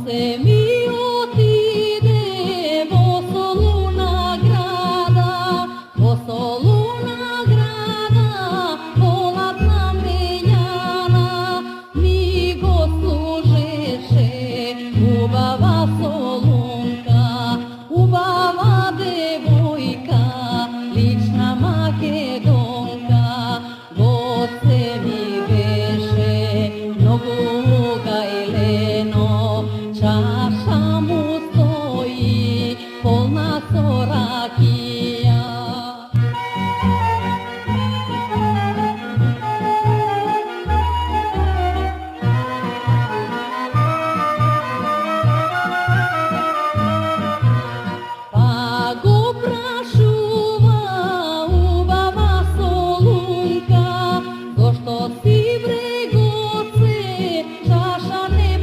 се ми отиде во солуна града, полатна мењана, ми го служеше убава солунка, убава девојка, лична македонка, во се ми беше многу гајлено,